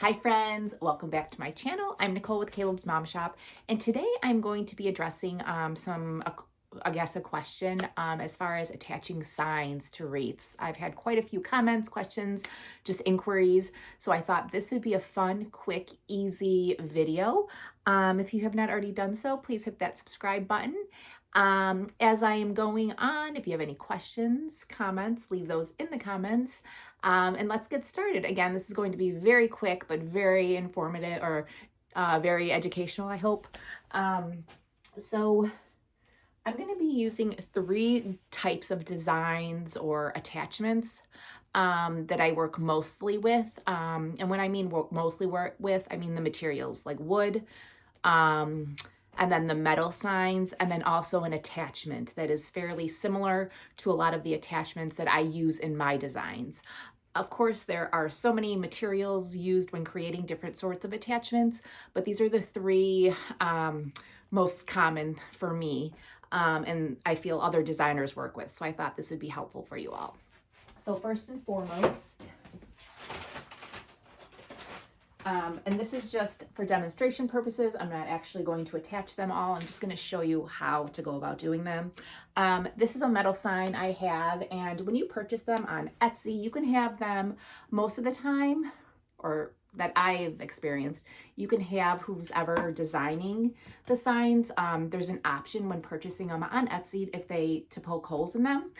Hi friends, welcome back to my channel. I'm Nicole with Caleb's Mom Shop, and today I'm going to be addressing a question as far as attaching signs to wreaths. I've had quite a few comments, questions, just inquiries, so I thought this would be a fun, quick, easy video. If you have not already done so, please hit that subscribe button. As I am going on, if you have any questions, comments, leave those in the comments. And let's get started. Again, this is going to be very quick, but very informative or very educational, I hope. So I'm going to be using 3 types of designs or attachments that I work mostly with. And when I mean mostly work with, I mean the materials like wood, and then the metal signs, and then also an attachment that is fairly similar to a lot of the attachments that I use in my designs. Of course, there are so many materials used when creating different sorts of attachments, but these are the 3 most common for me, and I feel other designers work with, so I thought this would be helpful for you all. So first and foremost, and this is just for demonstration purposes. I'm not actually going to attach them all. I'm just going to show you how to go about doing them. This is a metal sign I have, and when you purchase them on Etsy, you can have them most of the time, or that I've experienced, you can have who's ever designing the signs. There's an option when purchasing them on Etsy to poke holes in them,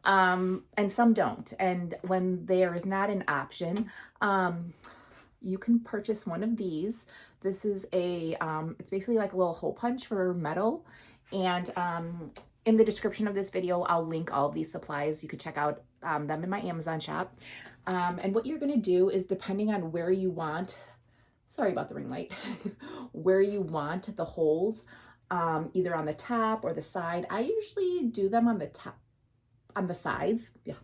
and some don't. And when there is not an option, you can purchase one of these. This is it's basically like a little hole punch for metal. And in the description of this video, I'll link all of these supplies. You can check out them in my Amazon shop. And what you're gonna do is, depending on where you want, sorry about the ring light, where you want the holes, either on the top or the side. I usually do them on the top, on the sides, yeah.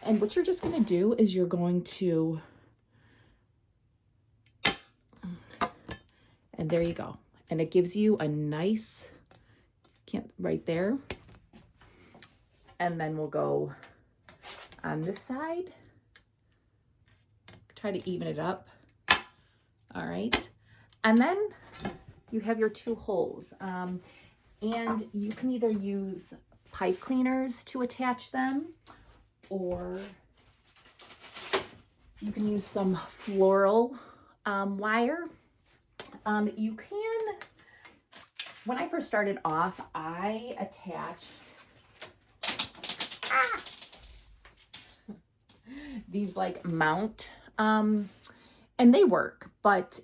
And what you're just gonna do is you're going to, and there you go. And it gives you a nice, right there. And then we'll go on this side. Try to even it up. All right. And then you have your 2 holes. And you can either use pipe cleaners to attach them, or you can use some floral wire. You can, when I first started off, I attached these like mount, and they work, but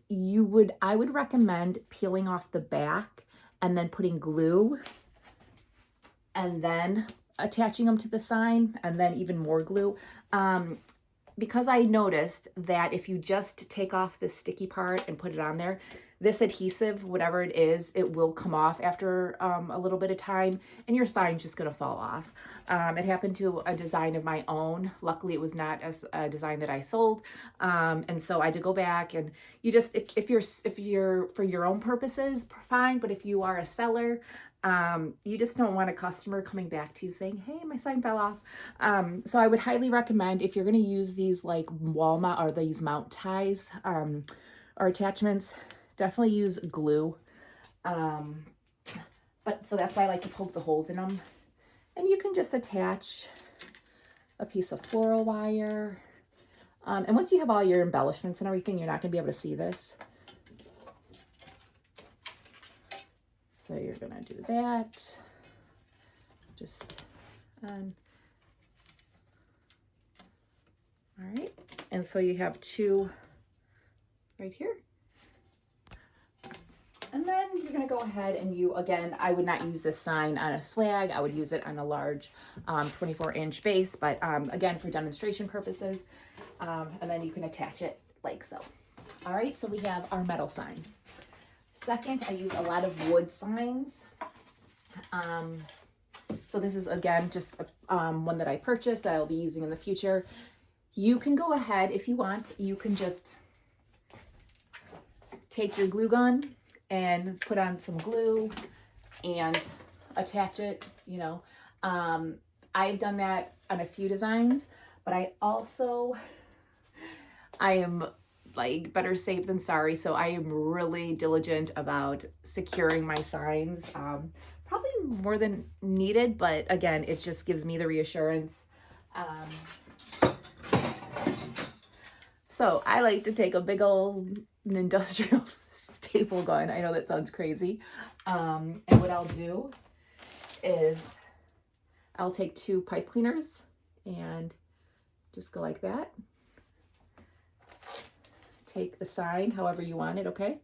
I would recommend peeling off the back and then putting glue and then attaching them to the sign, and then even more glue. Because I noticed that if you just take off the sticky part and put it on there, this adhesive, whatever it is, it will come off after a little bit of time, and your sign's just gonna fall off. It happened to a design of my own. Luckily, it was not a design that I sold, and so I had to go back. And you just, if you're for your own purposes, fine. But if you are a seller, you just don't want a customer coming back to you saying, hey, my sign fell off. So I would highly recommend, if you're going to use these like wall mount or these mount ties or attachments, definitely use glue. But so that's why I like to poke the holes in them. And you can just attach a piece of floral wire. And once you have all your embellishments and everything, you're not going to be able to see this. So you're gonna do that, just, all right. And so you have 2 right here. And then you're gonna go ahead and again, I would not use this sign on a swag. I would use it on a large 24-inch base, but again, for demonstration purposes. And then you can attach it like so. All right, so we have our metal sign. Second, I use a lot of wood signs. So this is, again, just one that I purchased that I'll be using in the future. You can go ahead, if you want, you can just take your glue gun and put on some glue and attach it, you know. I've done that on a few designs, but I am like better safe than sorry. So I am really diligent about securing my signs. Probably more than needed, but again, it just gives me the reassurance. So I like to take a big old industrial staple gun. I know that sounds crazy. And what I'll do is I'll take 2 pipe cleaners and just go like that. Take the sign however you want it, okay?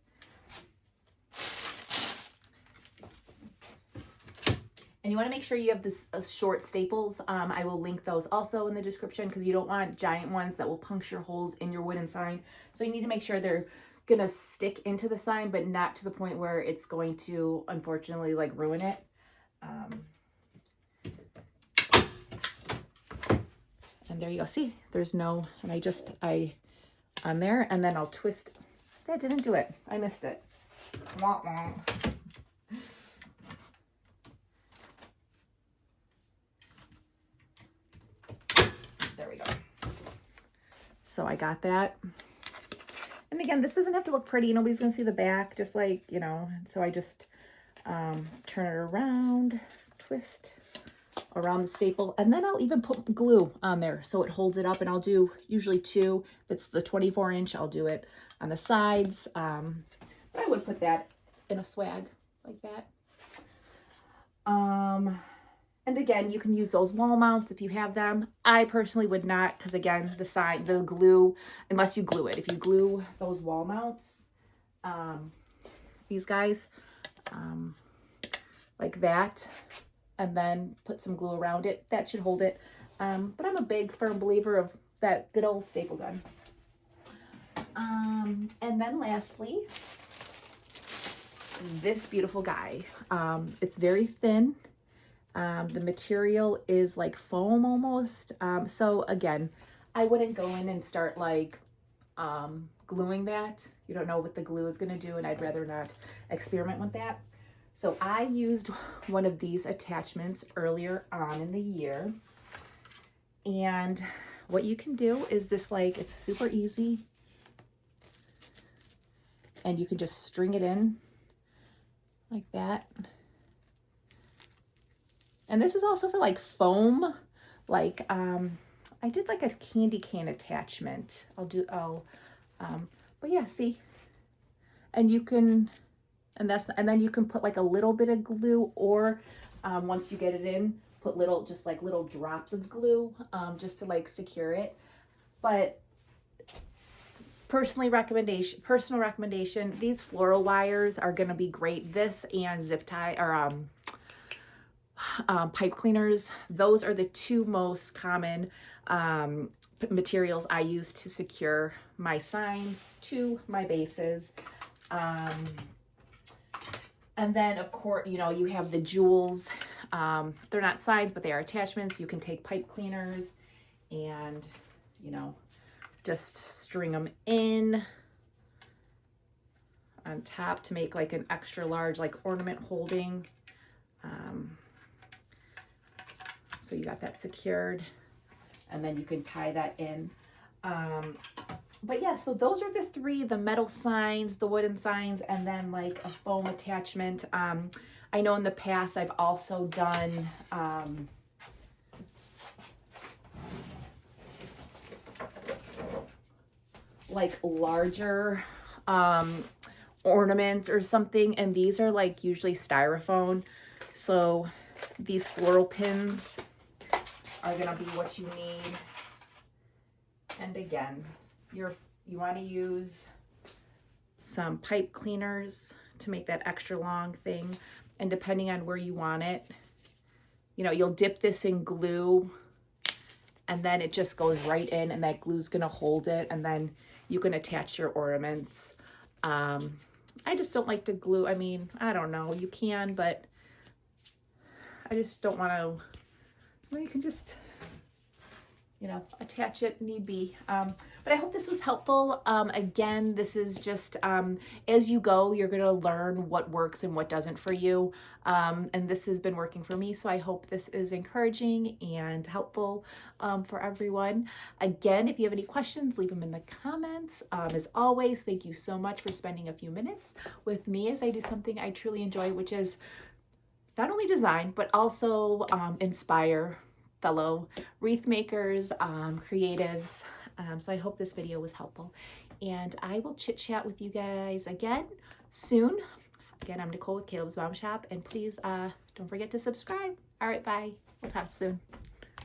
And you want to make sure you have this short staples. I will link those also in the description because you don't want giant ones that will puncture holes in your wooden sign. So you need to make sure they're going to stick into the sign, but not to the point where it's going to, unfortunately, like ruin it. And there you go. See, there's no, and I on there, and then I'll twist. That didn't do it. I missed it. Wah, wah. There we go. So I got that. And again, this doesn't have to look pretty. Nobody's going to see the back, just like, you know. So I just turn it around, twist around the staple, and then I'll even put glue on there so it holds it up, and I'll do usually 2. If it's the 24-inch, I'll do it on the sides. But I would put that in a swag like that. And again, you can use those wall mounts if you have them. I personally would not, because again, the glue, unless you glue it. If you glue those wall mounts, these guys, like that, and then put some glue around it, that should hold it. But I'm a big, firm believer of that good old staple gun. And then lastly, this beautiful guy. It's very thin. The material is like foam almost. So again, I wouldn't go in and start like gluing that. You don't know what the glue is going to do, and I'd rather not experiment with that. So I used one of these attachments earlier on in the year. And what you can do is this, like, it's super easy. And you can just string it in like that. And this is also for like foam, like, I did like a candy cane attachment. But yeah, see, and you can, and then you can put like a little bit of glue, or, once you get it in, put just like little drops of glue, just to like secure it. But personal recommendation, these floral wires are going to be great. This and zip tie, or, pipe cleaners, those are the 2 most common materials I use to secure my signs to my bases. And then of course, you know, you have the jewels. They're not signs, but they are attachments. You can take pipe cleaners and, you know, just string them in on top to make like an extra large like ornament holding. So you got that secured, and then you can tie that in. But yeah, so those are the 3, the metal signs, the wooden signs, and then like a foam attachment. I know in the past I've also done like larger ornaments or something, and these are like usually styrofoam. So these floral pins are gonna be what you need. And again, you want to use some pipe cleaners to make that extra long thing. And depending on where you want it, you know, you'll dip this in glue, and then it just goes right in, and that glue's gonna hold it, and then you can attach your ornaments. I just don't like to glue. I mean, I don't know, you can, but I just don't want to. So you can just you know, attach it need be. But I hope this was helpful. Again, this is just as you go, you're going to learn what works and what doesn't for you. And this has been working for me, so I hope this is encouraging and helpful for everyone. Again, if you have any questions, leave them in the comments. As always, thank you so much for spending a few minutes with me as I do something I truly enjoy, which is not only design, but also inspire fellow wreath makers, creatives. So I hope this video was helpful. And I will chit chat with you guys again soon. Again, I'm Nicole with Caleb's Mom Shop. And please don't forget to subscribe. All right, bye. We'll talk soon.